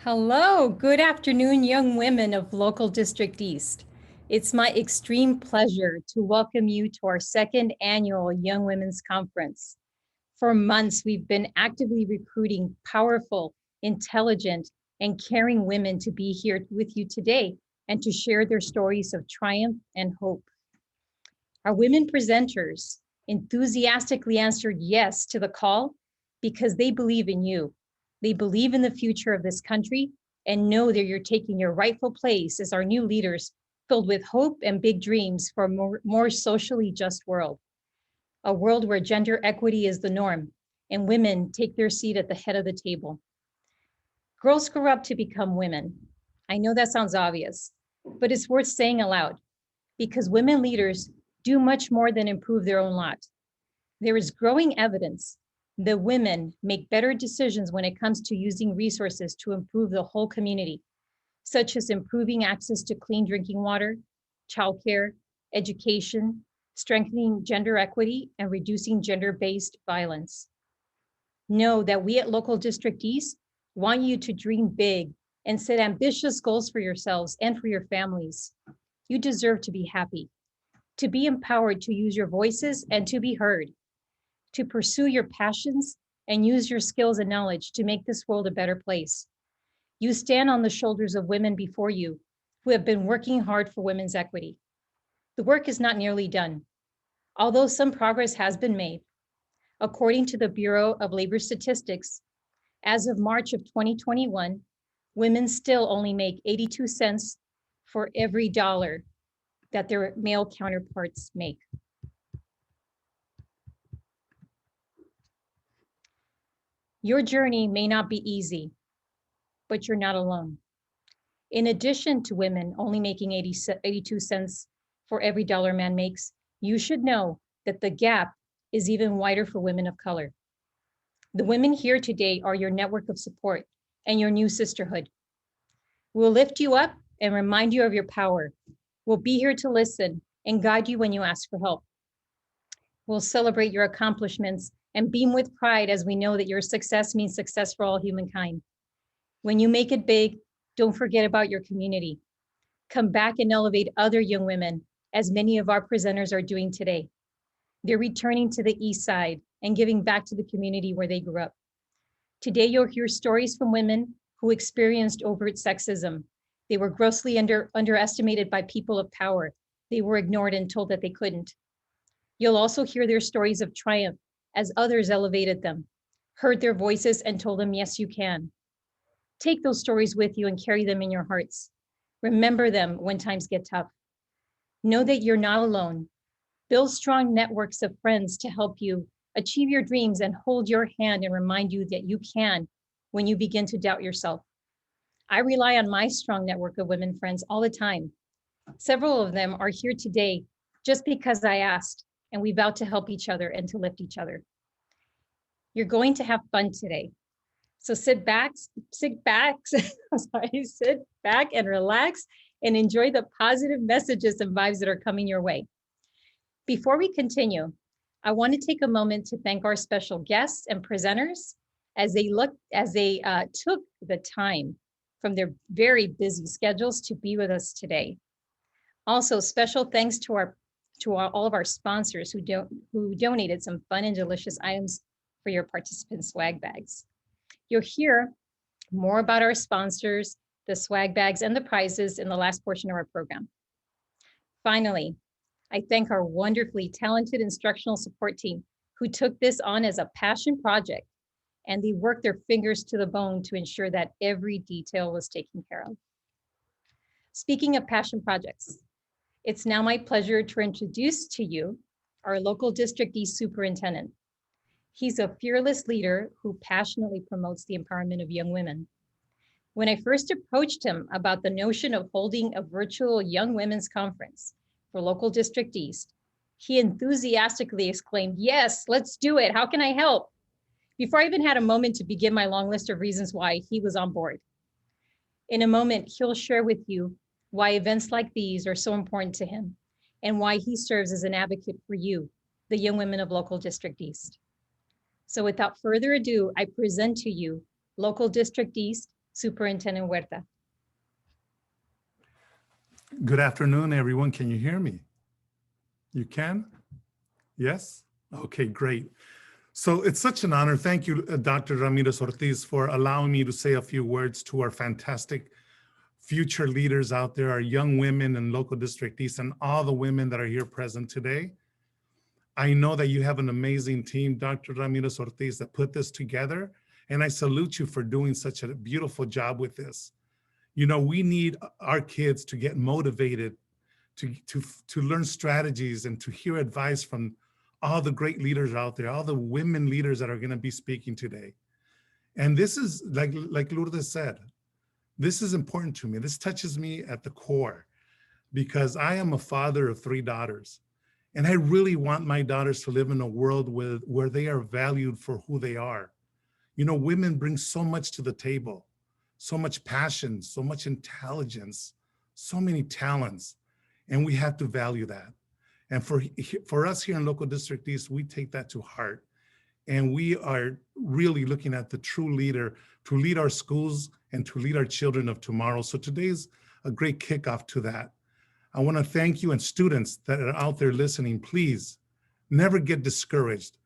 Hello, good afternoon, young women of Local District East. It's my extreme pleasure to welcome you to our second annual Young Women's Conference. For months, we've been actively recruiting powerful, intelligent, and caring women to be here with you today and to share their stories of triumph and hope. Our women presenters enthusiastically answered yes to the call because they believe in you. They believe in the future of this country and know that you're taking your rightful place as our new leaders filled with hope and big dreams for a more socially just world. A world where gender equity is the norm and women take their seat at the head of the table. Girls grow up to become women. I know that sounds obvious, but it's worth saying aloud because women leaders do much more than improve their own lot. There is growing evidence that women make better decisions when it comes to using resources to improve the whole community, such as improving access to clean drinking water, childcare, education, strengthening gender equity, and reducing gender-based violence. Know that we at Local District East want you to dream big and set ambitious goals for yourselves and for your families. You deserve to be happy, to be empowered to use your voices and to be heard, to pursue your passions and use your skills and knowledge to make this world a better place. You stand on the shoulders of women before you who have been working hard for women's equity. The work is not nearly done, although some progress has been made. According to the Bureau of Labor Statistics, as of March of 2021, women still only make 82 cents for every dollar that their male counterparts make. Your journey may not be easy, but you're not alone. In addition to women only making 82 cents for every dollar man makes, you should know that the gap is even wider for women of color. The women here today are your network of support and your new sisterhood. We'll lift you up and remind you of your power. We'll be here to listen and guide you when you ask for help. We'll celebrate your accomplishments and beam with pride as we know that your success means success for all humankind. When you make it big, don't forget about your community. Come back and elevate other young women, as many of our presenters are doing today. They're returning to the East Side and giving back to the community where they grew up. Today, you'll hear stories from women who experienced overt sexism. They were grossly underestimated by people of power. They were ignored and told that they couldn't. You'll also hear their stories of triumph as others elevated them, heard their voices and told them, yes, you can. Take those stories with you and carry them in your hearts. Remember them when times get tough. Know that you're not alone. Build strong networks of friends to help you achieve your dreams and hold your hand and remind you that you can when you begin to doubt yourself. I rely on my strong network of women friends all the time. Several of them are here today just because I asked, and we vowed to help each other and to lift each other. You're going to have fun today. So sit back and relax and enjoy the positive messages and vibes that are coming your way. Before we continue, I want to take a moment to thank our special guests and presenters as they took the time from their very busy schedules to be with us today. Also, special thanks to all of our sponsors who donated some fun and delicious items for your participant swag bags. You'll hear more about our sponsors, the swag bags, and the prizes in the last portion of our program. Finally, I thank our wonderfully talented instructional support team who took this on as a passion project, and they worked their fingers to the bone to ensure that every detail was taken care of. Speaking of passion projects, it's now my pleasure to introduce to you our Local District East Superintendent. He's a fearless leader who passionately promotes the empowerment of young women. When I first approached him about the notion of holding a virtual Young Women's Conference for Local District East, he enthusiastically exclaimed, yes, let's do it. How can I help? Before I even had a moment to begin my long list of reasons why, he was on board. In a moment, he'll share with you why events like these are so important to him and why he serves as an advocate for you, the young women of Local District East. So without further ado, I present to you Local District East Superintendent Huerta. Good afternoon, everyone. Can you hear me? You can? Yes? Okay, great. So it's such an honor. Thank you, Dr. Ramirez Ortiz, for allowing me to say a few words to our fantastic future leaders out there, our young women in local district East, and all the women that are here present today. I know that you have an amazing team, Dr. Ramirez Ortiz, that put this together, and I salute you for doing such a beautiful job with this. You know, we need our kids to get motivated, to learn strategies and to hear advice from all the great leaders out there, all the women leaders that are going to be speaking today. And this is, like Lourdes said, this is important to me. This touches me at the core because I am a father of 3 daughters. And I really want my daughters to live in a world where they are valued for who they are. You know, women bring so much to the table, so much passion, so much intelligence, so many talents, and we have to value that. And for us here in Local District East, we take that to heart. And we are really looking at the true leader to lead our schools and to lead our children of tomorrow. So today's a great kickoff to that. I want to thank you, and students that are out there listening, please never get discouraged.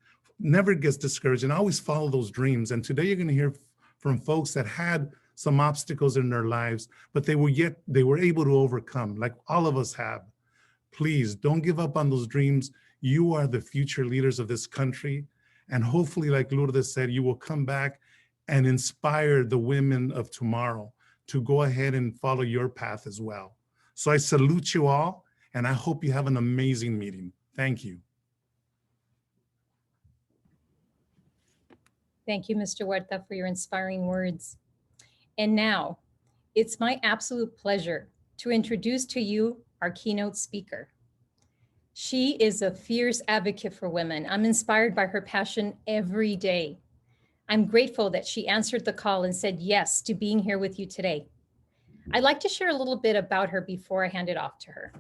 Never get discouraged, and always follow those dreams. And today you're going to hear from folks that had some obstacles in their lives, but they were able to overcome, like all of us have. Please don't give up on those dreams. You are the future leaders of this country. And hopefully, like Lourdes said, you will come back and inspire the women of tomorrow to go ahead and follow your path as well. So I salute you all, and I hope you have an amazing meeting. Thank you. Thank you, Mr. Huerta, for your inspiring words. And now, it's my absolute pleasure to introduce to you our keynote speaker. She is a fierce advocate for women. I'm inspired by her passion every day. I'm grateful that she answered the call and said yes to being here with you today. I'd like to share a little bit about her before I hand it off to her.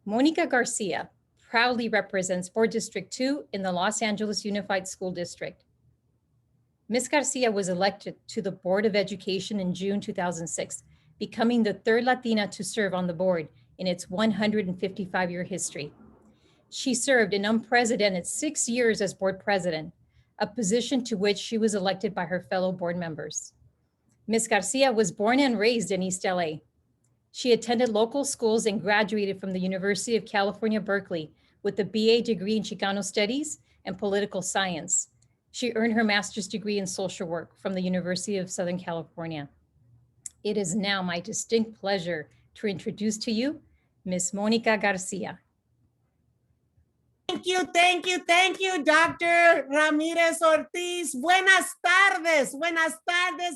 Monica Garcia proudly represents Board District 2 in the Los Angeles Unified School District. Ms. Garcia was elected to the Board of Education in June 2006, becoming the 3rd Latina to serve on the board in its 155-year history. She served an unprecedented 6 years as board president, a position to which she was elected by her fellow board members. Ms. Garcia was born and raised in East LA. She attended local schools and graduated from the University of California, Berkeley with a BA degree in Chicano Studies and Political Science. She earned her master's degree in social work from the University of Southern California. It is now my distinct pleasure to introduce to you Ms. Monica Garcia. Thank you, Dr. Ramirez Ortiz. Buenas tardes,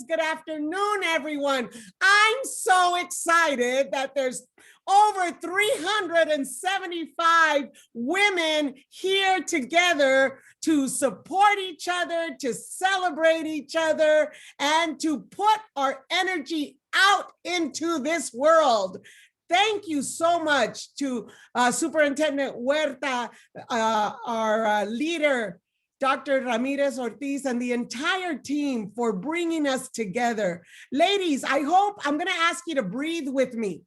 good afternoon, everyone. I'm so excited that there's over 375 women here together to support each other, to celebrate each other, and to put our energy out into this world. Thank you so much to Superintendent Huerta, our leader, Dr. Ramirez Ortiz, and the entire team for bringing us together. Ladies, I'm going to ask you to breathe with me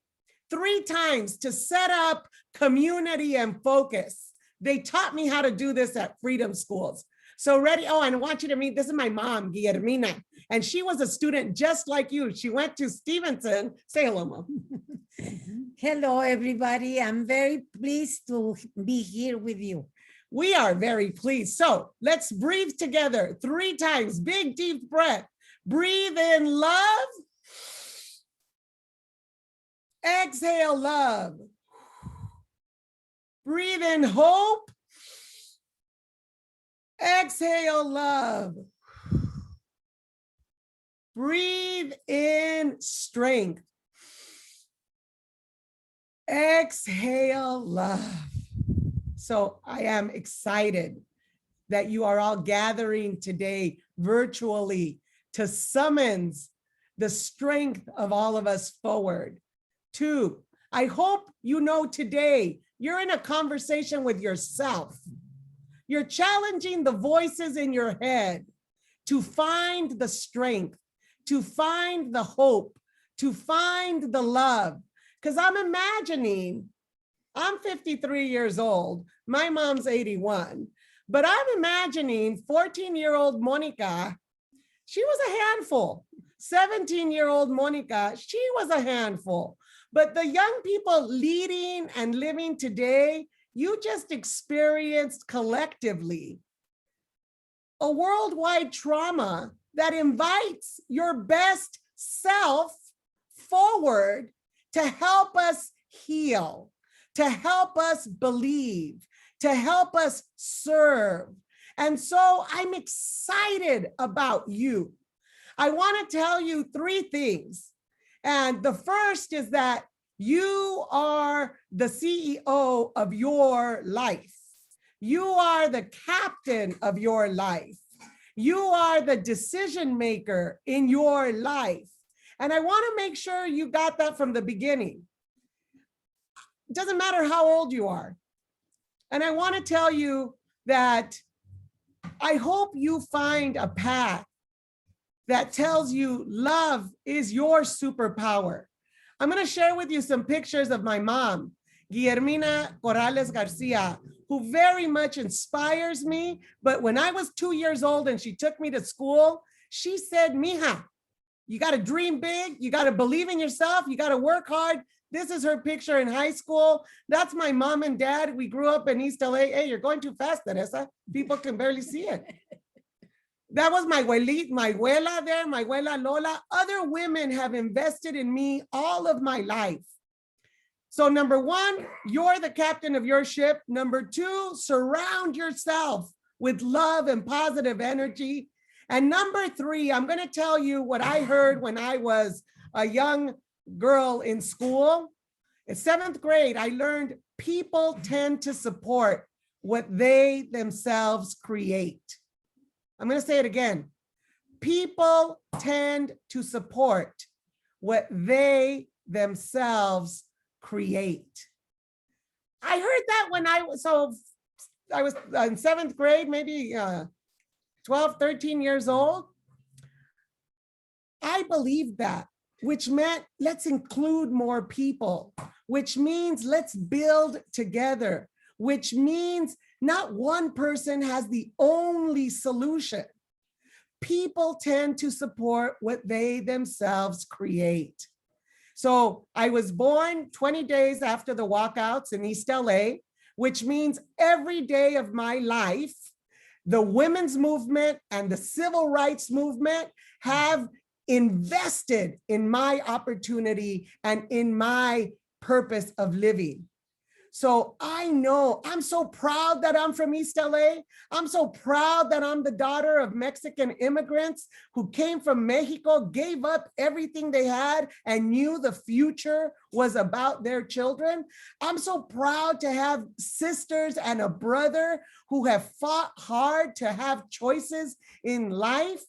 3 times to set up community and focus. They taught me how to do this at Freedom Schools. So ready? Oh, and I want you to meet, this is my mom, Guillermina, and she was a student just like you. She went to Stevenson. Say hello, Mom. Hello, everybody. I'm very pleased to be here with you. We are very pleased. So let's breathe together 3 times. Big, deep breath. Breathe in love. Exhale love. Breathe in hope. Exhale love. Breathe in strength. Exhale love. So I am excited that you are all gathering today virtually to summons the strength of all of us forward. 2, I hope you know today you're in a conversation with yourself. You're challenging the voices in your head to find the strength, to find the hope, to find the love. Because I'm imagining, I'm 53 years old, my mom's 81, but I'm imagining 14-year-old Monica, she was a handful. 17-year-old Monica, she was a handful. But the young people leading and living today, you just experienced collectively a worldwide trauma that invites your best self forward to help us heal, to help us believe, to help us serve. And so I'm excited about you. I want to tell you three things. And the first is that you are the CEO of your life. You are the captain of your life. You are the decision maker in your life. And I want to make sure you got that from the beginning. It doesn't matter how old you are. And I want to tell you that I hope you find a path that tells you love is your superpower. I'm going to share with you some pictures of my mom, Guillermina Corrales Garcia, who very much inspires me. But when I was 2 years old and she took me to school, she said, "Mija, you got to dream big. You got to believe in yourself. You got to work hard." This is her picture in high school. That's my mom and dad. We grew up in East LA. Hey, you're going too fast, Teresa. People can barely see it. That was my abuela there, my abuela Lola. Other women have invested in me all of my life. So number one, you're the captain of your ship. Number two, surround yourself with love and positive energy. And number three, I'm going to tell you what I heard when I was a young girl in school. In 7th grade, I learned people tend to support what they themselves create. I'm going to say it again. People tend to support what they themselves create. I heard that when I was in 7th grade, maybe 12, 13 years old. I believed that, which meant let's include more people, which means let's build together, which means not one person has the only solution. People tend to support what they themselves create. So I was born 20 days after the walkouts in East LA, which means every day of my life, the women's movement and the civil rights movement have invested in my opportunity and in my purpose of living. So I know, I'm so proud that I'm from East LA. I'm so proud that I'm the daughter of Mexican immigrants who came from Mexico, gave up everything they had and knew the future was about their children. I'm so proud to have sisters and a brother who have fought hard to have choices in life.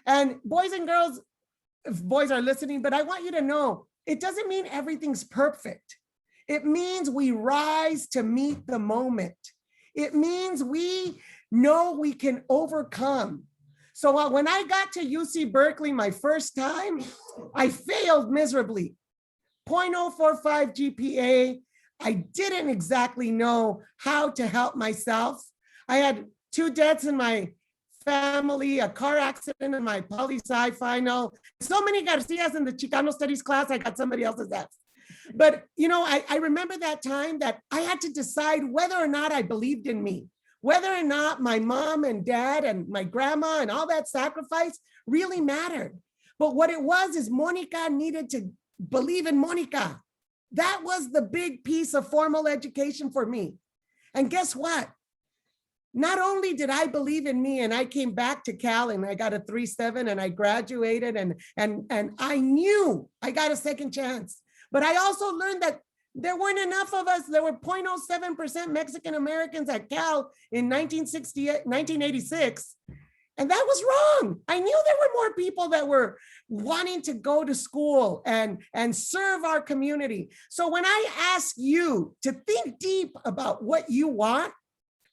And boys and girls, if boys are listening, but I want you to know, it doesn't mean everything's perfect. It means we rise to meet the moment. It means we know we can overcome. So when I got to UC Berkeley my first time, I failed miserably. 0.045 GPA. I didn't exactly know how to help myself. I had 2 deaths in my family, a car accident in my poli-sci final. So many Garcias in the Chicano studies class, I got somebody else's F. But, you know, I remember that time that I had to decide whether or not I believed in me, whether or not my mom and dad and my grandma and all that sacrifice really mattered. But what it was is Monica needed to believe in Monica. That was the big piece of formal education for me. And guess what? Not only did I believe in me and I came back to Cal and I got a 3.7 and I graduated and I knew I got a second chance. But I also learned that there weren't enough of us. There were 0.07% Mexican Americans at Cal in 1986. And that was wrong. I knew there were more people that were wanting to go to school and serve our community. So when I ask you to think deep about what you want,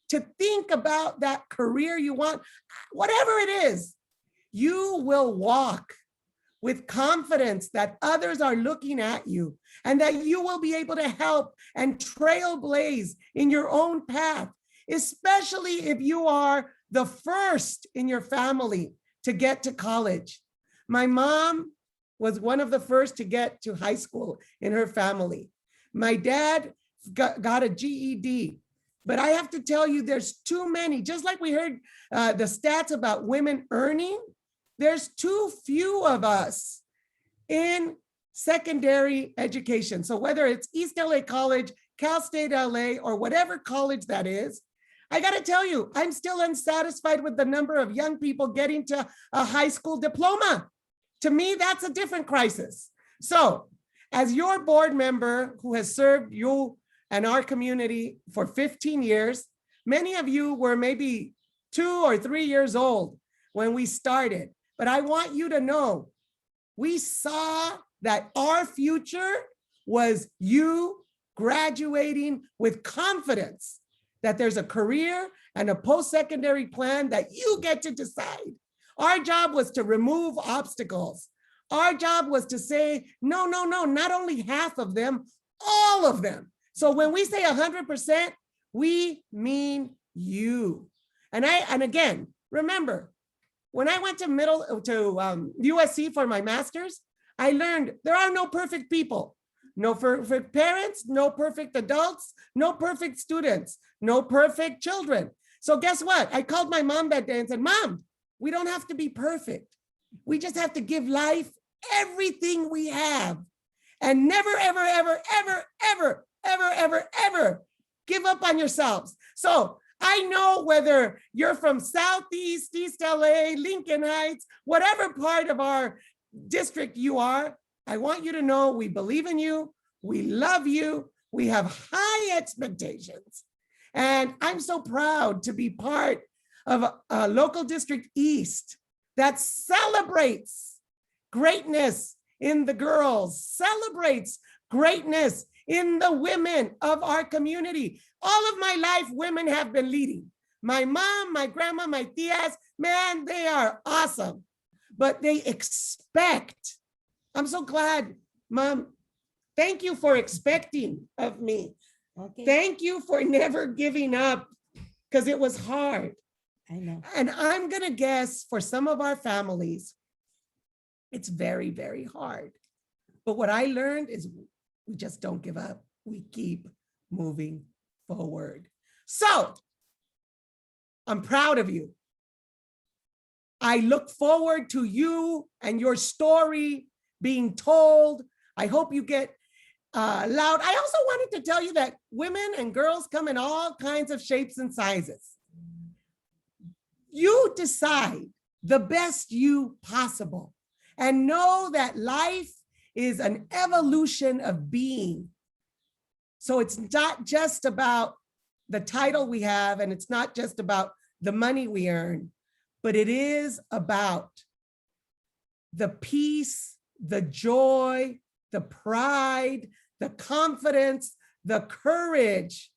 to think about that career you want, whatever it is, you will walk with confidence that others are looking at you and that you will be able to help and trailblaze in your own path, especially if you are the first in your family to get to college. My mom was one of the first to get to high school in her family. My dad got a GED. But I have to tell you, there's too many, just like we heard the stats about women earning, there's too few of us in secondary education. So whether it's East LA College, Cal State LA, or whatever college that is, I got to tell you, I'm still unsatisfied with the number of young people getting to a high school diploma. To me, that's a different crisis. So as your board member who has served you and our community for 15 years, many of you were maybe 2 or 3 years old when we started. But I want you to know, we saw that our future was you graduating with confidence that there's a career and a post-secondary plan that you get to decide. Our job was to remove obstacles. Our job was to say, no, no, no, not only half of them, all of them. So when we say 100%, we mean you. And again, remember, when I went to USC for my master's, I learned there are no perfect people, no perfect parents, no perfect adults, no perfect students, no perfect children. So guess what? I called my mom that day and said, Mom, we don't have to be perfect. We just have to give life everything we have and never, ever, ever, ever, ever, ever, ever, ever give up on yourselves. So I know whether you're from Southeast, East LA, Lincoln Heights, whatever part of our district you are, I want you to know we believe in you, we love you, we have high expectations. And I'm so proud to be part of a local district East that celebrates greatness in the girls, celebrates greatness in the women of our community. All of my life, women have been leading. My mom, my grandma, my tias, man, they are awesome. But they expect. I'm so glad, Mom. Thank you for expecting of me. Okay. Thank you for never giving up, because it was hard. I know. And I'm gonna guess for some of our families, it's very, very hard. But what I learned is we just don't give up. We keep moving forward. So I'm proud of you. I look forward to you and your story being told. I hope you get loud. I also wanted to tell you that women and girls come in all kinds of shapes and sizes. You decide the best you possible and know that life is an evolution of being. So it's not just about the title we have, and it's not just about the money we earn, but it is about the peace, the joy, the pride, the confidence, the courage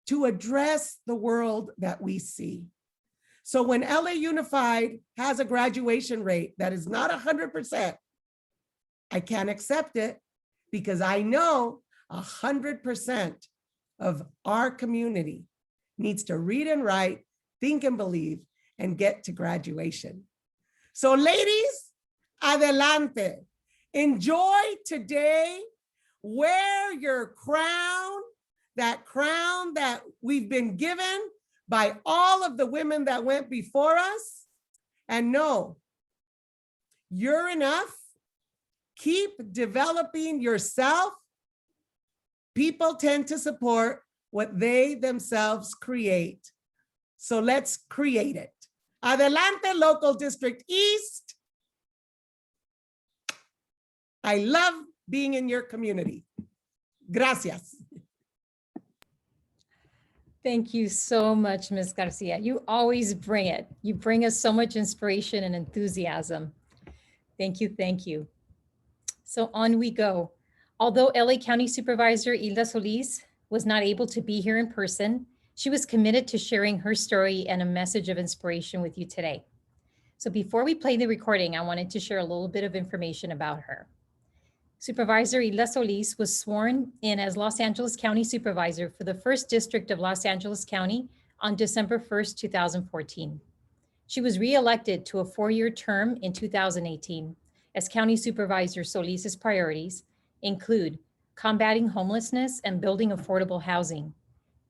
to address the world that we see. So when LA Unified has a graduation rate that is not 100%, I can't accept it, because I know 100% of our community needs to read and write, think and believe, and get to graduation. So ladies, adelante. Enjoy today. Wear your crown that we've been given by all of the women that went before us. And know you're enough. Keep developing yourself. People tend to support what they themselves create. So let's create it. Adelante, Local District East. I love being in your community. Gracias. Thank you so much, Ms. Garcia. You always bring it. You bring us so much inspiration and enthusiasm. Thank you, thank you. So on we go. Although LA County Supervisor Hilda Solis was not able to be here in person, she was committed to sharing her story and a message of inspiration with you today. So before we play the recording, I wanted to share a little bit of information about her. Supervisor Hilda Solis was sworn in as Los Angeles County Supervisor for the 1st District of Los Angeles County on December 1st, 2014. She was re-elected to a 4-year term in 2018 as County Supervisor Solis's priorities include combating homelessness and building affordable housing,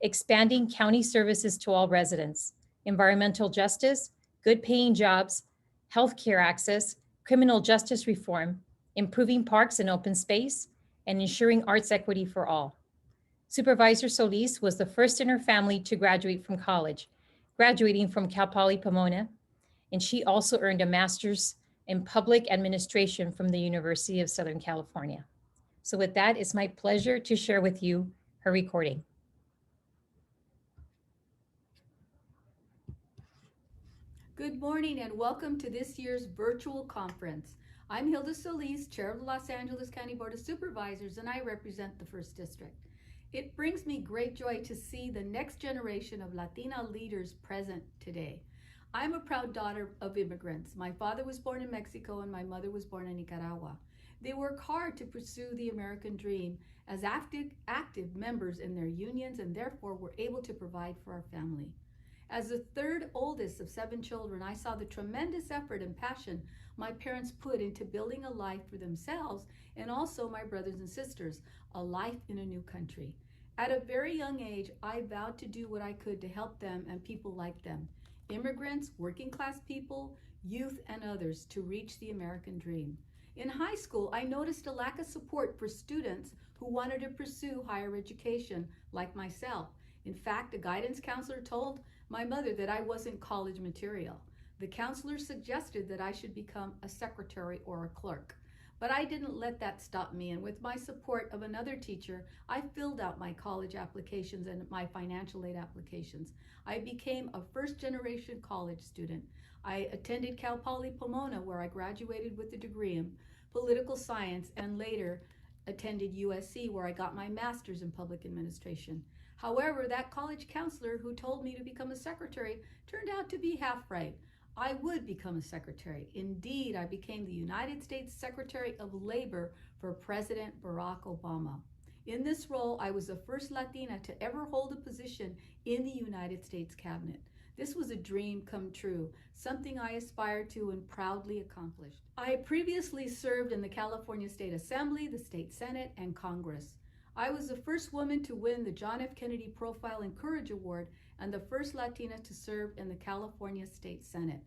expanding county services to all residents, environmental justice, good paying jobs, healthcare access, criminal justice reform, improving parks and open space, and ensuring arts equity for all. Supervisor Solis was the first in her family to graduate from college, graduating from Cal Poly Pomona, and she also earned a master's in public administration from the University of Southern California. So with that, it's my pleasure to share with you her recording. Good morning and welcome to this year's virtual conference. I'm Hilda Solis, Chair of the Los Angeles County Board of Supervisors, and I represent the 1st District. It brings me great joy to see the next generation of Latina leaders present today. I'm a proud daughter of immigrants. My father was born in Mexico and my mother was born in Nicaragua. They work hard to pursue the American dream as active members in their unions and therefore were able to provide for our family. As the 3rd oldest of 7 children, I saw the tremendous effort and passion my parents put into building a life for themselves and also my brothers and sisters, a life in a new country. At a very young age, I vowed to do what I could to help them and people like them, immigrants, working class people, youth, and others to reach the American dream. In high school, I noticed a lack of support for students who wanted to pursue higher education like myself. In fact, a guidance counselor told my mother that I wasn't college material. The counselor suggested that I should become a secretary or a clerk. But I didn't let that stop me, and with my support of another teacher, I filled out my college applications and my financial aid applications. I became a 1st-generation college student. I attended Cal Poly Pomona, where I graduated with a degree in political science, and later attended USC, where I got my master's in public administration. However, that college counselor who told me to become a secretary turned out to be half right. I would become a secretary. Indeed, I became the United States Secretary of Labor for President Barack Obama. In this role, I was the first Latina to ever hold a position in the United States cabinet. This was a dream come true, something I aspired to and proudly accomplished. I previously served in the California State Assembly, the State Senate, and Congress. I was the first woman to win the John F. Kennedy Profile and Courage Award and the first Latina to serve in the California State Senate.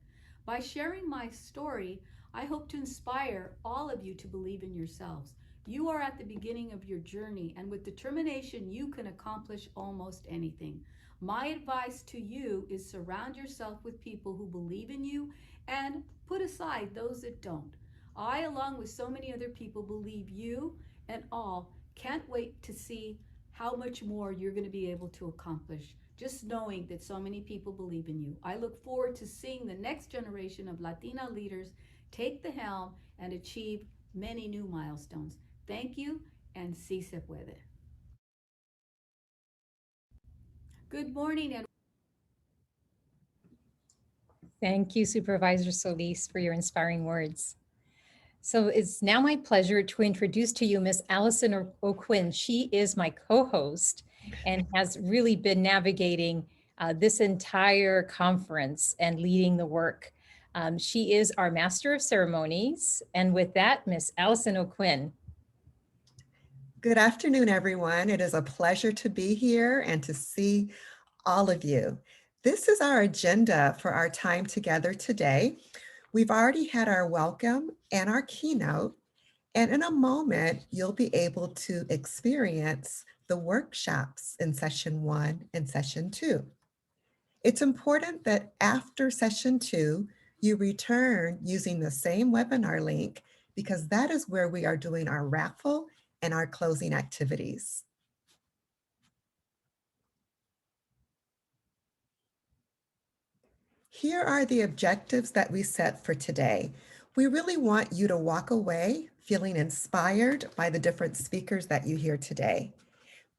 By sharing my story, I hope to inspire all of you to believe in yourselves. You are at the beginning of your journey, and with determination, you can accomplish almost anything. My advice to you is surround yourself with people who believe in you and put aside those that don't. I, along with so many other people, believe you and all can't wait to see how much more you're going to be able to accomplish, just knowing that so many people believe in you. I look forward to seeing the next generation of Latina leaders take the helm and achieve many new milestones. Thank you, and si se puede. Good morning, and Thank you, Supervisor Solis, for your inspiring words. So it's now my pleasure to introduce to you Miss Allison O'Quinn. She is my co-host and has really been navigating this entire conference and leading the work. She is our Master of Ceremonies. And with that, Miss Allison O'Quinn. Good afternoon, everyone. It is a pleasure to be here and to see all of you. This is our agenda for our time together today. We've already had our welcome and our keynote, and in a moment, you'll be able to experience the workshops in session 1 and session 2. It's important that after session 2, you return using the same webinar link because that is where we are doing our raffle and our closing activities. Here are the objectives that we set for today. We really want you to walk away feeling inspired by the different speakers that you hear today,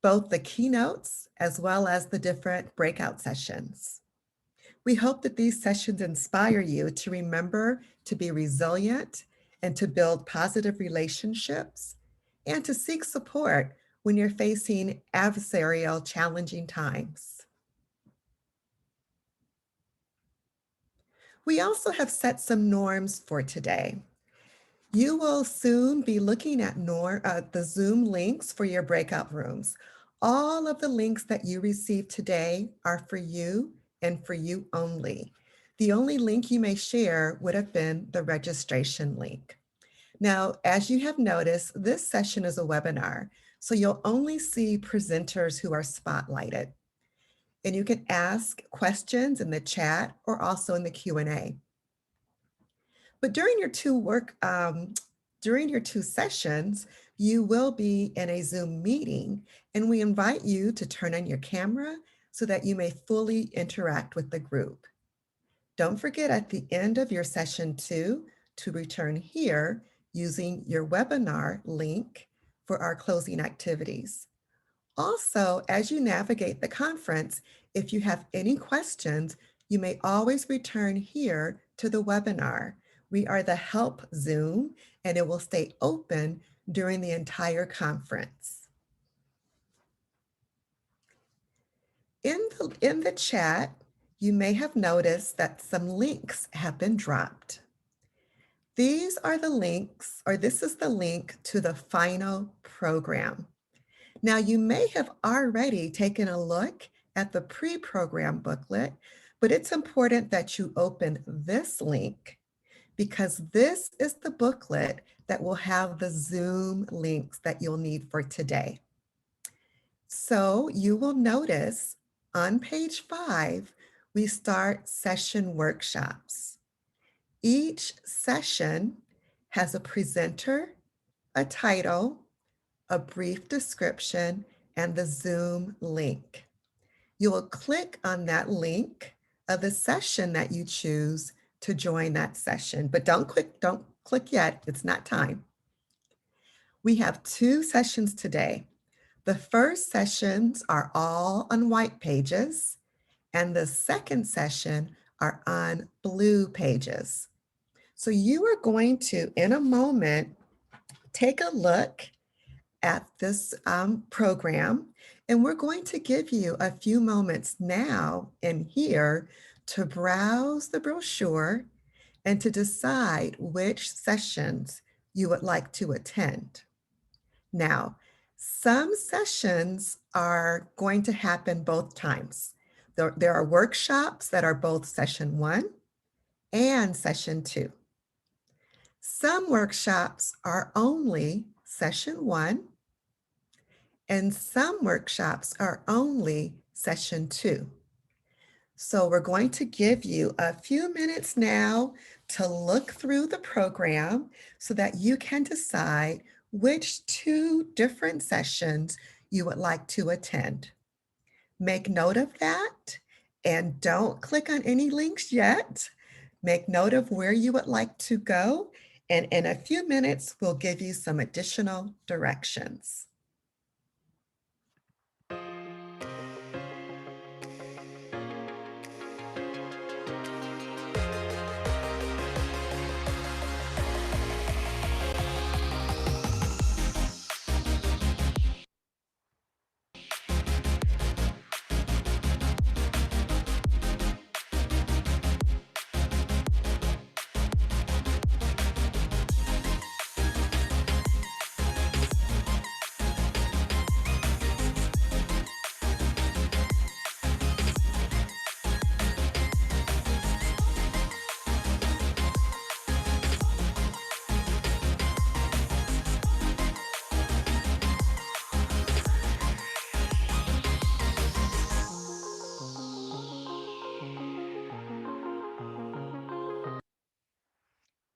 both the keynotes as well as the different breakout sessions. We hope that these sessions inspire you to remember to be resilient and to build positive relationships and to seek support when you're facing adversarial, challenging times. We also have set some norms for today. You will soon be looking at the Zoom links for your breakout rooms. All of the links that you received today are for you and for you only. The only link you may share would have been the registration link. Now, as you have noticed, this session is a webinar, so you'll only see presenters who are spotlighted. And you can ask questions in the chat or also in the Q&A. But during your two sessions, you will be in a Zoom meeting, and we invite you to turn on your camera so that you may fully interact with the group. Don't forget at the end of your session 2 to return here using your webinar link for our closing activities. Also, as you navigate the conference, if you have any questions, you may always return here to the webinar. We are the Help Zoom, and it will stay open during the entire conference. In the chat, you may have noticed that some links have been dropped. These are the links, or this is the link to the final program. Now, you may have already taken a look at the pre-program booklet, but it's important that you open this link because this is the booklet that will have the Zoom links that you'll need for today. So you will notice on page 5, we start session workshops. Each session has a presenter, a title, a brief description, and the Zoom link. You will click on that link of the session that you choose to join that session, but don't click yet, it's not time. We have 2 sessions today. The first sessions are all on white pages, and the second session are on blue pages. So you are going to, in a moment, take a look at this program, and we're going to give you a few moments now and here to browse the brochure and to decide which sessions you would like to attend. Now, some sessions are going to happen both times. There are workshops that are both session 1 and session 2. Some workshops are only session 1, and some workshops are only session 2. So we're going to give you a few minutes now to look through the program so that you can decide which 2 different sessions you would like to attend. Make note of that and don't click on any links yet. Make note of where you would like to go, and in a few minutes, we'll give you some additional directions.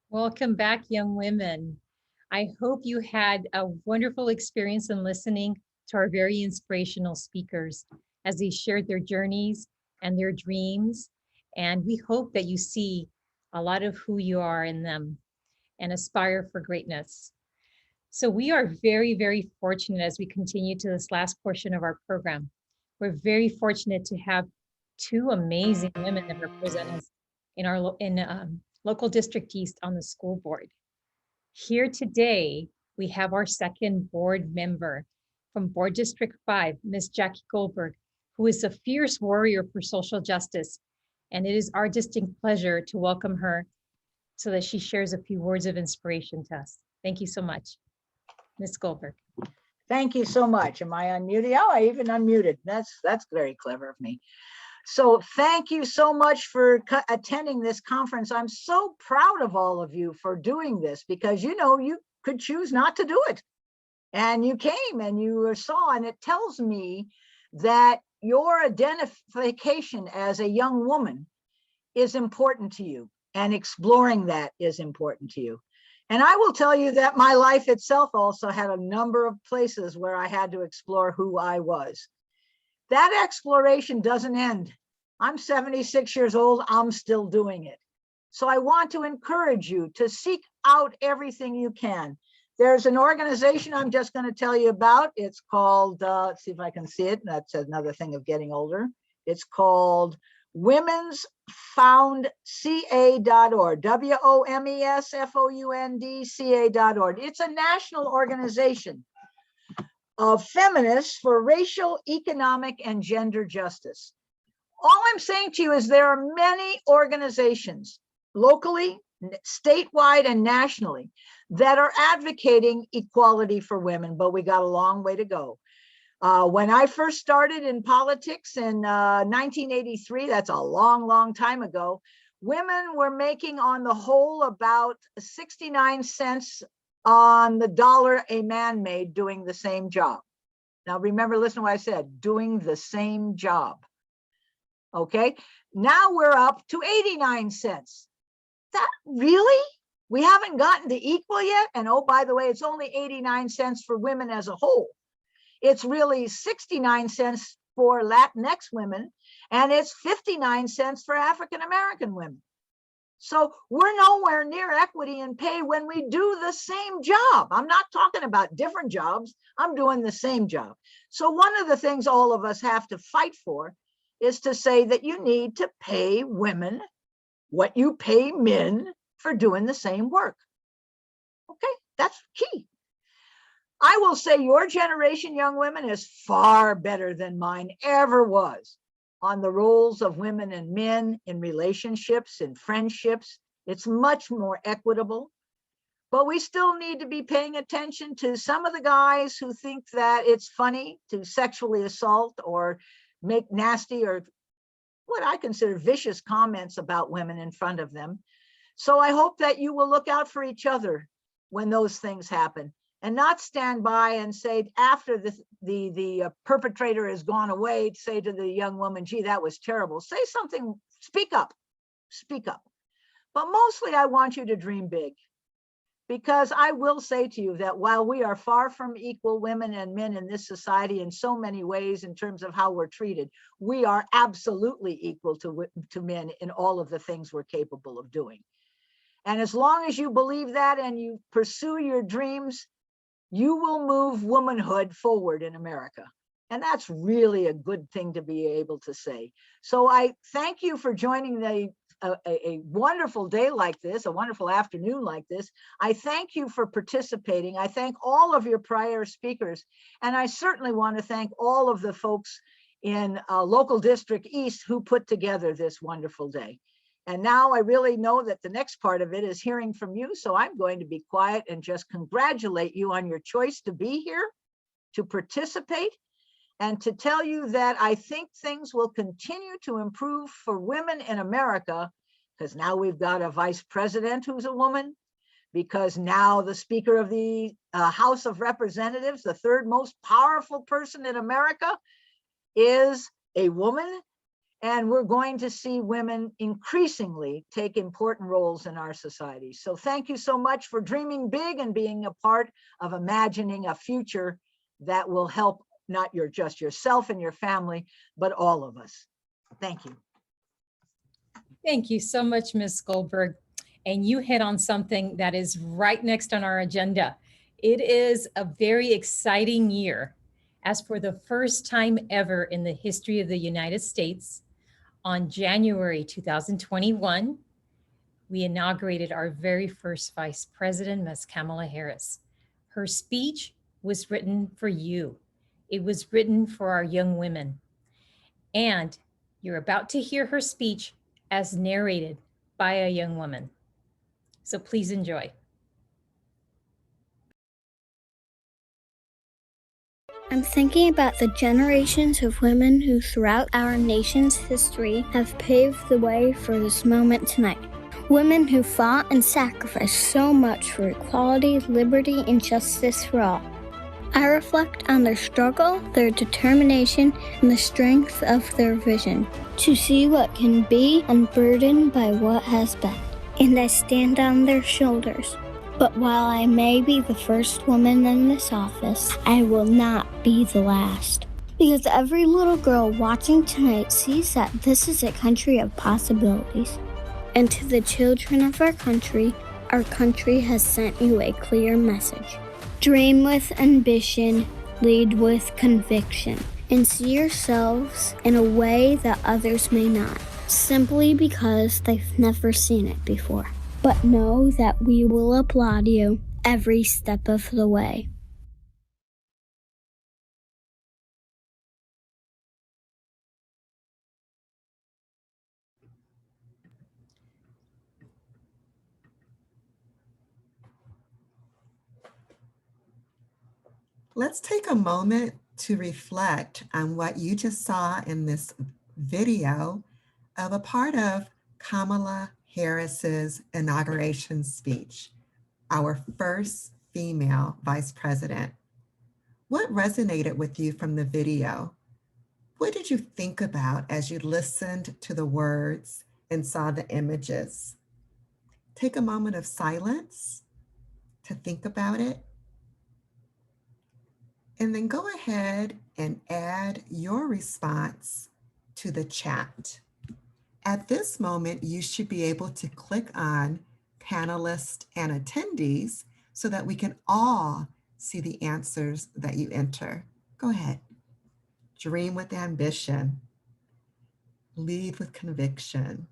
Welcome back, young women. I hope you had a wonderful experience in listening to our very inspirational speakers as they shared their journeys and their dreams. And we hope that you see a lot of who you are in them and aspire for greatness. So we are very, very fortunate as we continue to this last portion of our program. We're very fortunate to have two amazing women that represent us in our local district East on the school board. Here today, we have our second board member from Board District 5, Ms. Jackie Goldberg, who is a fierce warrior for social justice. And it is our distinct pleasure to welcome her so that she shares a few words of inspiration to us. Thank you so much, Ms. Goldberg. Thank you so much. Am I unmuted? Oh, I even unmuted. That's very clever of me. So thank you so much for attending this conference. I'm so proud of all of you for doing this, because you know you could choose not to do it. And you came and you saw, and it tells me that your identification as a young woman is important to you, and exploring that is important to you. And I will tell you that my life itself also had a number of places where I had to explore who I was. That exploration doesn't end. I'm 76 years old, I'm still doing it. So I want to encourage you to seek out everything you can. There's an organization I'm just going to tell you about. It's called, let's see if I can see it. That's another thing of getting older. It's called womensfoundca.org, WOMESFOUNDCA.org. It's a national organization of feminists for racial, economic, and gender justice. All I'm saying to you is there are many organizations, locally, statewide, and nationally, that are advocating equality for women, but we got a long way to go. When I first started in politics in 1983, that's a long, long time ago, women were making on the whole about 69 cents on the dollar a man made doing the same job. Now remember, listen to what I said, doing the same job. Okay, now we're up to 89 cents. That really? We haven't gotten to equal yet. And oh, by the way, it's only 89 cents for women as a whole. It's really 69 cents for Latinx women, and it's 59 cents for African-American women. So we're nowhere near equity in pay when we do the same job. I'm not talking about different jobs. I'm doing the same job. So one of the things all of us have to fight for is to say that you need to pay women what you pay men for doing the same work. Okay, that's key. I will say your generation, young women, is far better than mine ever was on the roles of women and men in relationships and friendships. It's much more equitable, but we still need to be paying attention to some of the guys who think that it's funny to sexually assault or make nasty or what I consider vicious comments about women in front of them. So I hope that you will look out for each other when those things happen, and not stand by and say after the perpetrator has gone away, say to the young woman, gee, that was terrible. Say something, speak up, speak up. But mostly I want you to dream big, because I will say to you that while we are far from equal, women and men in this society in so many ways in terms of how we're treated, we are absolutely equal to men in all of the things we're capable of doing. And as long as you believe that and you pursue your dreams, you will move womanhood forward in America. And that's really a good thing to be able to say. So I thank you for joining a wonderful day like this, a wonderful afternoon like this. I thank you for participating. I thank all of your prior speakers. And I certainly want to thank all of the folks in local district East who put together this wonderful day. And now I really know that the next part of it is hearing from you. So I'm going to be quiet and just congratulate you on your choice to be here, to participate, and to tell you that I think things will continue to improve for women in America, because now we've got a vice president who's a woman, because now the Speaker of the House of Representatives, the third most powerful person in America, is a woman. And we're going to see women increasingly take important roles in our society. So thank you so much for dreaming big and being a part of imagining a future that will help not just yourself and your family, but all of us. Thank you. Thank you so much, Ms. Goldberg. And you hit on something that is right next on our agenda. It is a very exciting year, as for the first time ever in the history of the United States, On January 2021, we inaugurated our very first Vice President, Ms. Kamala Harris. Her speech was written for you. It was written for our young women. And you're about to hear her speech as narrated by a young woman. So please enjoy. I'm thinking about the generations of women who throughout our nation's history have paved the way for this moment tonight. Women who fought and sacrificed so much for equality, liberty, and justice for all. I reflect on their struggle, their determination, and the strength of their vision to see what can be unburdened by what has been. And I stand on their shoulders. But while I may be the first woman in this office, I will not be the last. Because every little girl watching tonight sees that this is a country of possibilities. And to the children of our country has sent you a clear message. Dream with ambition, lead with conviction, and see yourselves in a way that others may not, simply because they've never seen it before. But know that we will applaud you every step of the way. Let's take a moment to reflect on what you just saw in this video of a part of Kamala Harris's inauguration speech, our first female vice president. What resonated with you from the video? What did you think about as you listened to the words and saw the images? Take a moment of silence to think about it. And then go ahead and add your response to the chat. At this moment, you should be able to click on panelists and attendees so that we can all see the answers that you enter. Go ahead. Dream with ambition. Lead with conviction.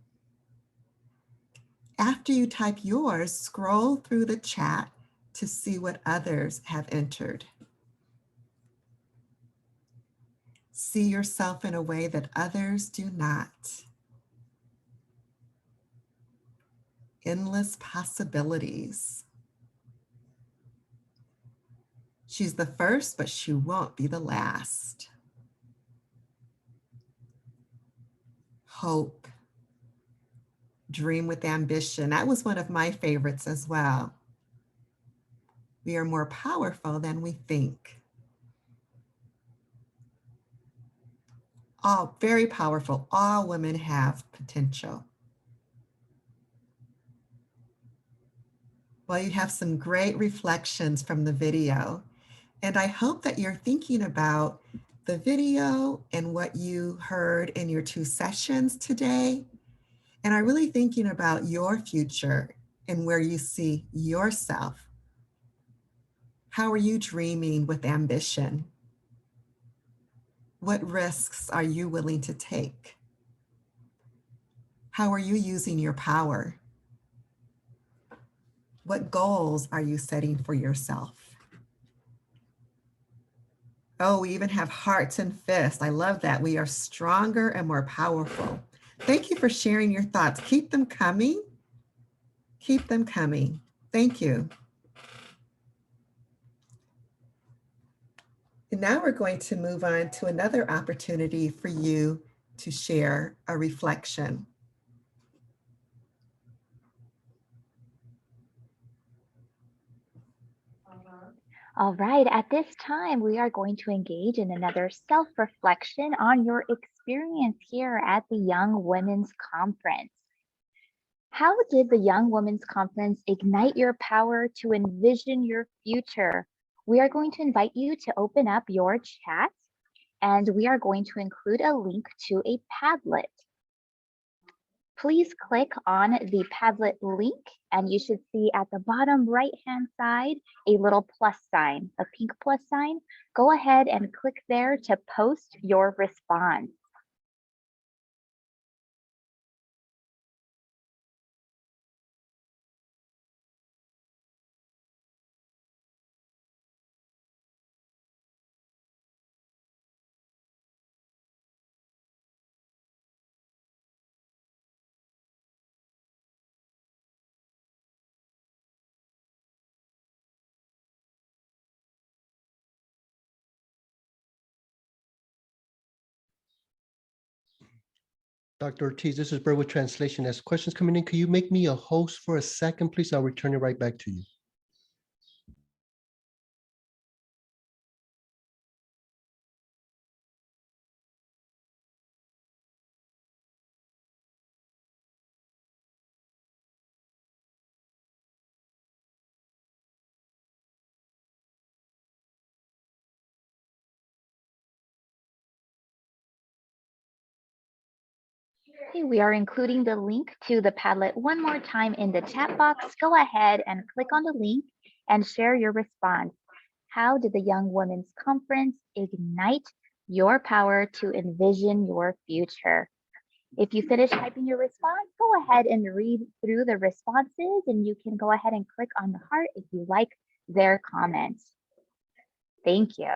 After you type yours, scroll through the chat to see what others have entered. See yourself in a way that others do not. Endless possibilities. She's the first, but she won't be the last. Hope. Dream with ambition. That was one of my favorites as well. We are more powerful than we think. All very powerful. All women have potential. Well, you have some great reflections from the video, and I hope that you're thinking about the video and what you heard in your 2 sessions today, and are really thinking about your future and where you see yourself. How are you dreaming with ambition? What risks are you willing to take? How are you using your power? What goals are you setting for yourself? Oh, we even have hearts and fists. I love that. We are stronger and more powerful. Thank you for sharing your thoughts. Keep them coming. Keep them coming. Thank you. And now we're going to move on to another opportunity for you to share a reflection. All right, at this time, we are going to engage in another self-reflection on your experience here at the Young Women's Conference. How did the Young Women's Conference ignite your power to envision your future? We are going to invite you to open up your chat, and we are going to include a link to a Padlet. Please click on the Padlet link, and you should see at the bottom right-hand side a little plus sign, a pink plus sign. Go ahead and click there to post your response. Dr. Ortiz, this is Bert with translation. As questions coming in, could you make me a host for a second, please? I'll return it right back to you. Okay, we are including the link to the Padlet one more time in the chat box. Go ahead and click on the link and share your response. How did the Young Women's Conference ignite your power to envision your future? If you finish typing your response, go ahead and read through the responses, and you can go ahead and click on the heart if you like their comments. Thank you.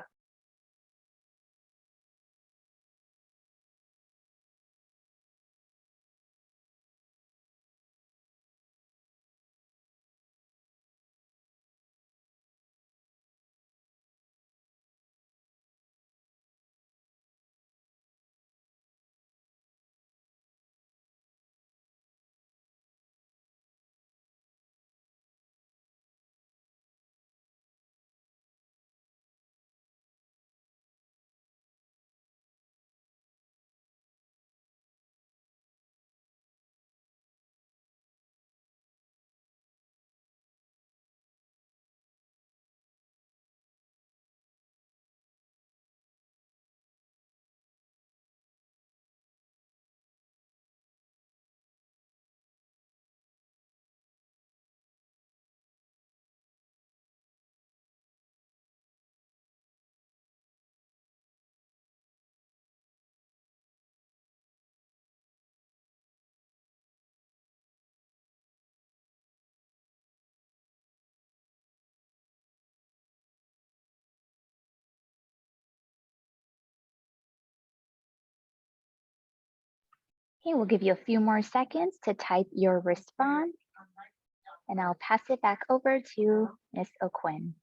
Okay, we'll give you a few more seconds to type your response, and I'll pass it back over to Ms. O'Quinn.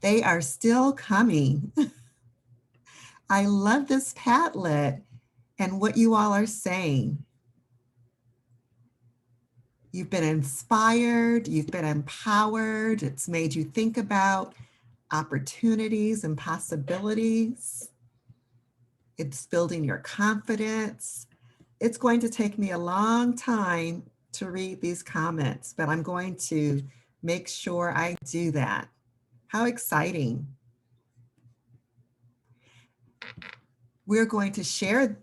They are still coming. I love this Padlet and what you all are saying. You've been inspired, you've been empowered. It's made you think about opportunities and possibilities. It's building your confidence. It's going to take me a long time to read these comments, but I'm going to make sure I do that. How exciting. We're going to share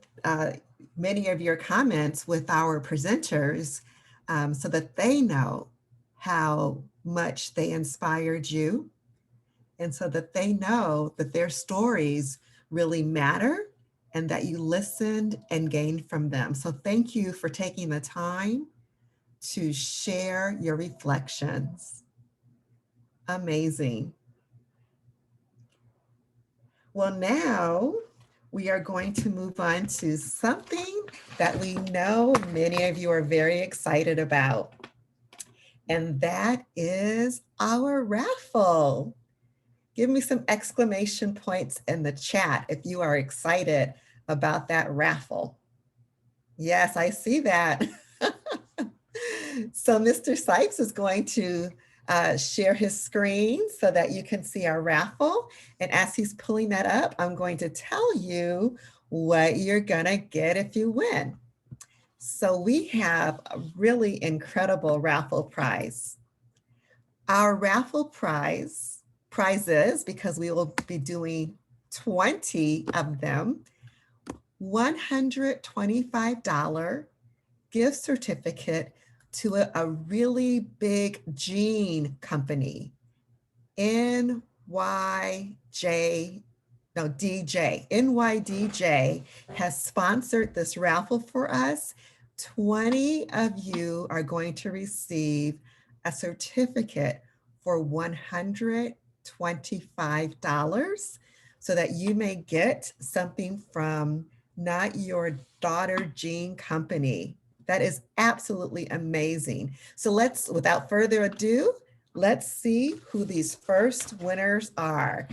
many of your comments with our presenters so that they know how much they inspired you and so that they know that their stories really matter and that you listened and gained from them. So thank you for taking the time to share your reflections. Amazing. Well, now we are going to move on to something that we know many of you are very excited about. And that is our raffle. Give me some exclamation points in the chat if you are excited about that raffle. Yes, I see that. So Mr. Sykes is going to share his screen so that you can see our raffle. And as he's pulling that up, I'm going to tell you what you're gonna get if you win. So we have a really incredible raffle prize. Our raffle prizes, because we will be doing 20 of them, $125 gift certificate to a really big jean company, NYDJ has sponsored this raffle for us. 20 of you are going to receive a certificate for $125 so that you may get something from Not Your Daughter Jean Company. That is absolutely amazing. So without further ado, let's see who these first winners are.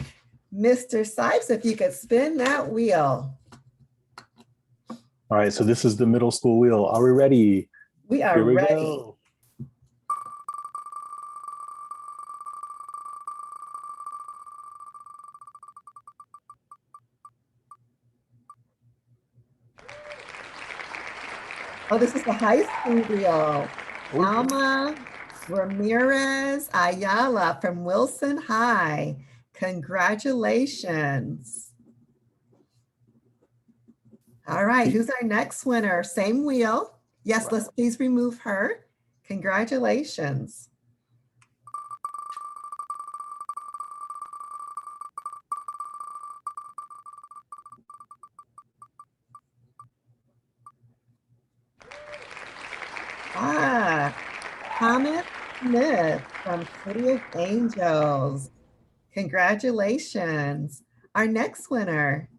Mr. Sipes, if you could spin that wheel. All right, so this is the middle school wheel. Are we ready? We are Here we ready. go. Oh, this is the high school wheel. Alma Ramirez Ayala from Wilson High. Congratulations. All right, who's our next winner? Same wheel. Yes, let's please remove her. Congratulations. Thomas Smith from City of Angels. Congratulations. Our next winner.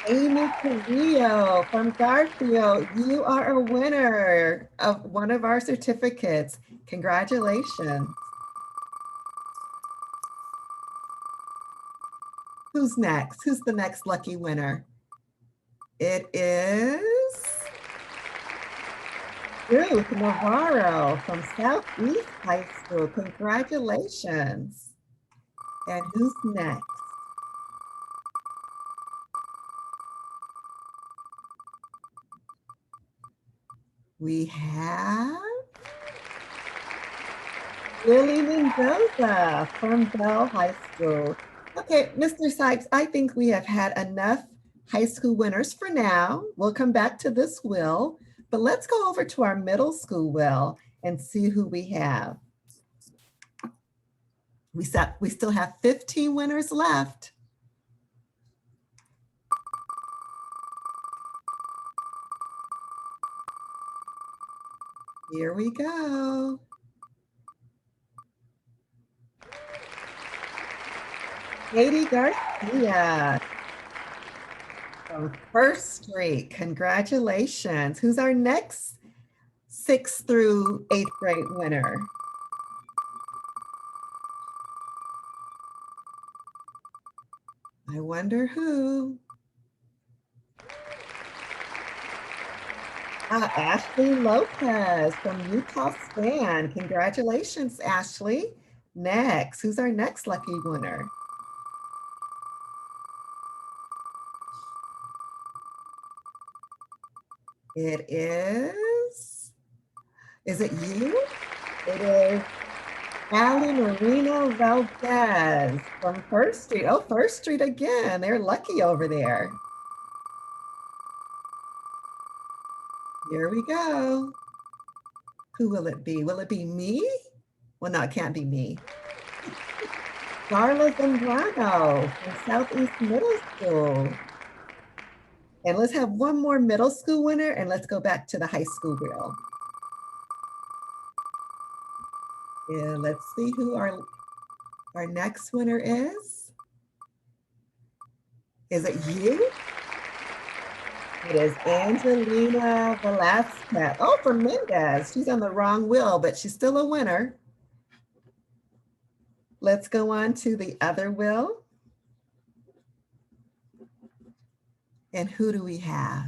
Amy Carrillo from Garfield, you are a winner of one of our certificates. Congratulations. Who's next? Who's the next lucky winner? It is Ruth Navarro from Southeast High School. Congratulations. And who's next? We have Lily Mendoza from Bell High School. Okay, Mr. Sykes, I think we have had enough high school winners for now. We'll come back to this wheel, but let's go over to our middle school wheel and see who we have. We still have 15 winners left. Here we go. Katie Garcia from First Street. Congratulations. Who's our next 6th through 8th grade winner? I wonder who. Ashley Lopez from Utah Span. Congratulations, Ashley. Next, who's our next lucky winner? It is it you? It is Allie Marina Valdez from First Street. Oh, First Street again. They're lucky over there. Here we go. Who will it be? Will it be me? Well, no, it can't be me. Darla Zambrano from Southeast Middle School. And let's have one more middle school winner and let's go back to the high school wheel. Yeah, let's see who our next winner is. Is it you? It is Angelina Velasquez. Oh, from Mendez. She's on the wrong wheel, but she's still a winner. Let's go on to the other wheel. And who do we have?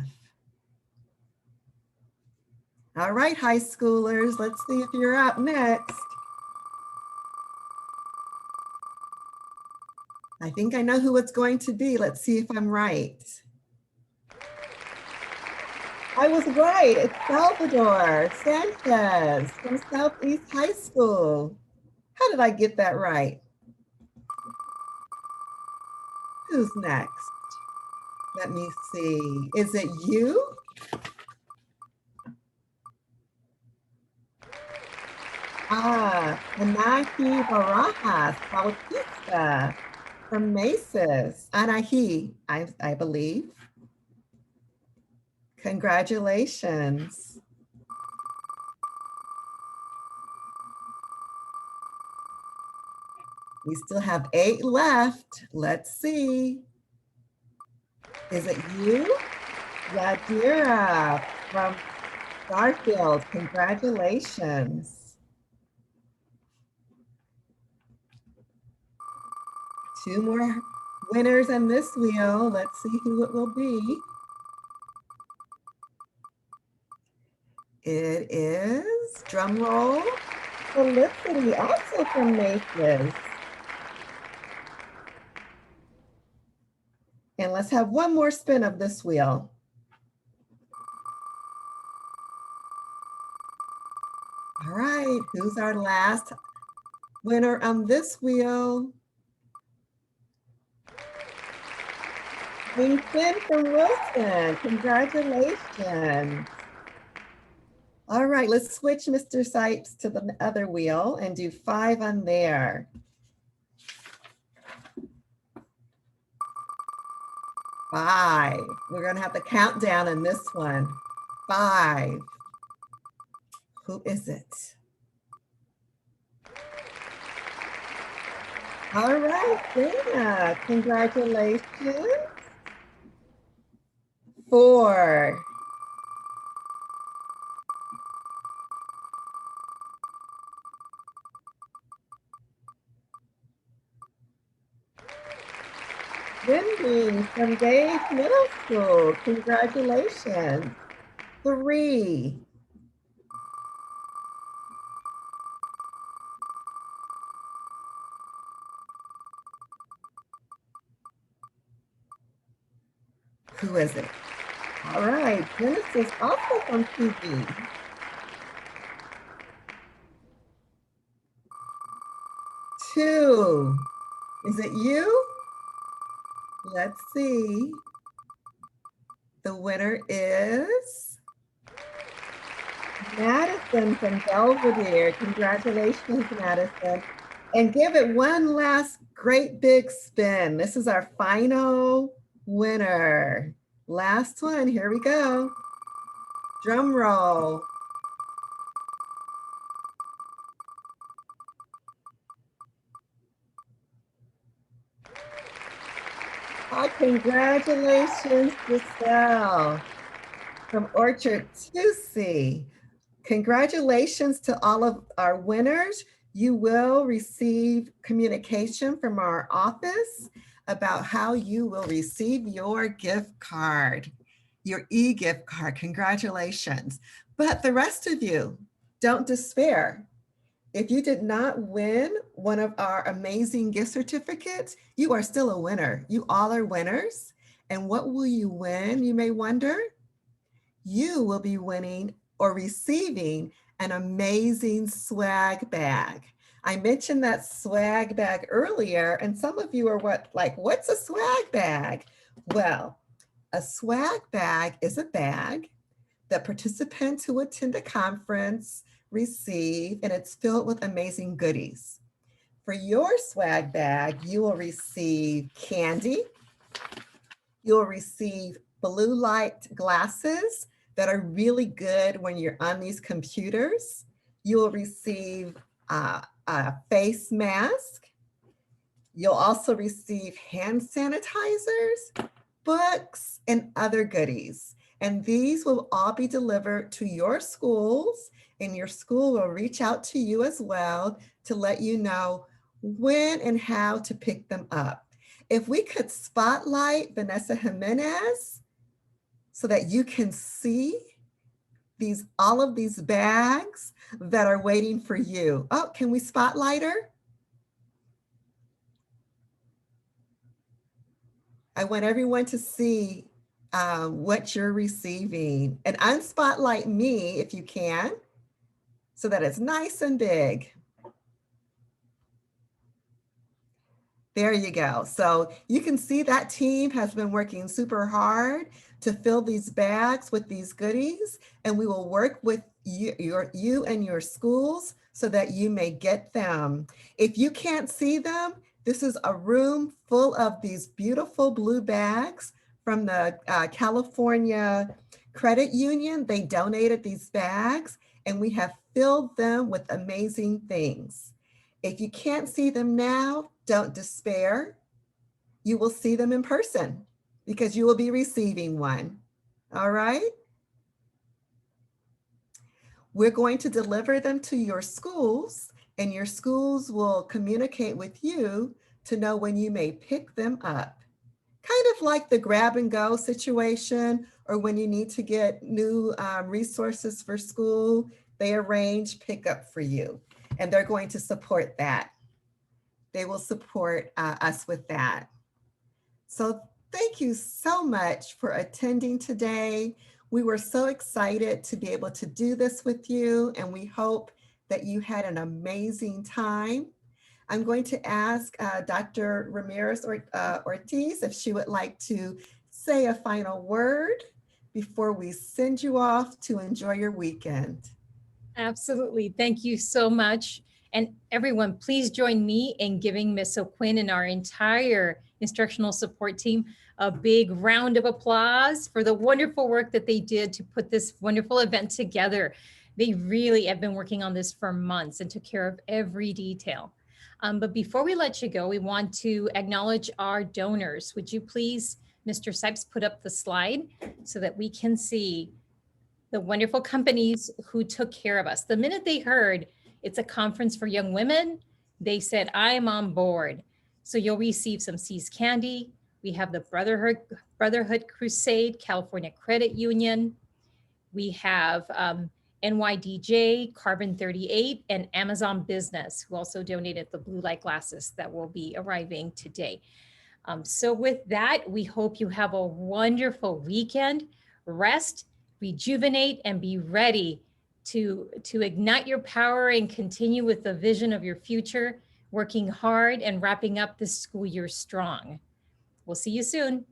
All right, high schoolers, let's see if you're up next. I think I know who it's going to be. Let's see if I'm right. I was right. It's Salvador Sanchez from Southeast High School. How did I get that right? Who's next? Let me see. Is it you? Anahi Barajas Bautista from Mesas. Anahi, I believe. Congratulations. We still have 8 left. Let's see. Is it you? Yadira from Garfield. Congratulations. 2 more winners on this wheel. Let's see who it will be. It is, drum roll, Felicity, also from Macy's. And let's have one more spin of this wheel. All right, who's our last winner on this wheel? Winston from Wilson, congratulations. All right, let's switch Mr. Sipes to the other wheel and do 5 on there. Five. We're gonna have the countdown in this one. 5. Who is it? All right, Dana, congratulations. 4. Wendy from Gage Middle School, congratulations. 3. Who is it? All right, Genesis also from TV. 2. Is it you? Let's see. The winner is Madison from Belvedere. Congratulations, Madison. And give it one last great big spin. This is our final winner. Last one, here we go. Drum roll. Oh, congratulations, Giselle from Orchard 2C. Congratulations to all of our winners. You will receive communication from our office about how you will receive your gift card, your e-gift card. Congratulations. But the rest of you, don't despair. If you did not win one of our amazing gift certificates, you are still a winner. You all are winners. And what will you win, you may wonder? You will be winning or receiving an amazing swag bag. I mentioned that swag bag earlier, and some of you are what's a swag bag? Well, a swag bag is a bag that participants who attend a conference receive, and it's filled with amazing goodies. For your swag bag, you will receive candy. You'll receive blue light glasses that are really good when you're on these computers. You will receive a face mask. You'll also receive hand sanitizers, books, and other goodies. And these will all be delivered to your schools, and your school will reach out to you as well to let you know when and how to pick them up. If we could spotlight Vanessa Jimenez so that you can see all of these bags that are waiting for you. Oh, can we spotlight her? I want everyone to see what you're receiving, and unspotlight me if you can, so that it's nice and big. There you go. So you can see that team has been working super hard to fill these bags with these goodies, and we will work with you and your schools so that you may get them. If you can't see them, this is a room full of these beautiful blue bags from the California Credit Union, they donated these bags and we have filled them with amazing things. If you can't see them now, don't despair. You will see them in person because you will be receiving one. All right? We're going to deliver them to your schools, and your schools will communicate with you to know when you may pick them up. Kind of like the grab and go situation, or when you need to get new resources for school, they arrange pickup for you, and they're going to support that. They will support us with that. So thank you so much for attending today. We were so excited to be able to do this with you, and we hope that you had an amazing time. I'm going to ask Dr. Ramirez Ortiz if she would like to say a final word before we send you off to enjoy your weekend. Absolutely. Thank you so much. And everyone, please join me in giving Ms. O'Quinn and our entire instructional support team a big round of applause for the wonderful work that they did to put this wonderful event together. They really have been working on this for months and took care of every detail. But before we let you go, we want to acknowledge our donors. Would you please, Mr. Sipes, put up the slide so that we can see the wonderful companies who took care of us. The minute they heard it's a conference for young women, they said, I'm on board. So you'll receive some Seas Candy. We have the Brotherhood Crusade, California Credit Union. We have NYDJ, Carbon 38, and Amazon Business, who also donated the blue light glasses that will be arriving today. So with that, we hope you have a wonderful weekend. Rest, rejuvenate, and be ready to ignite your power and continue with the vision of your future, working hard and wrapping up this school year strong. We'll see you soon.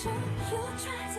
You try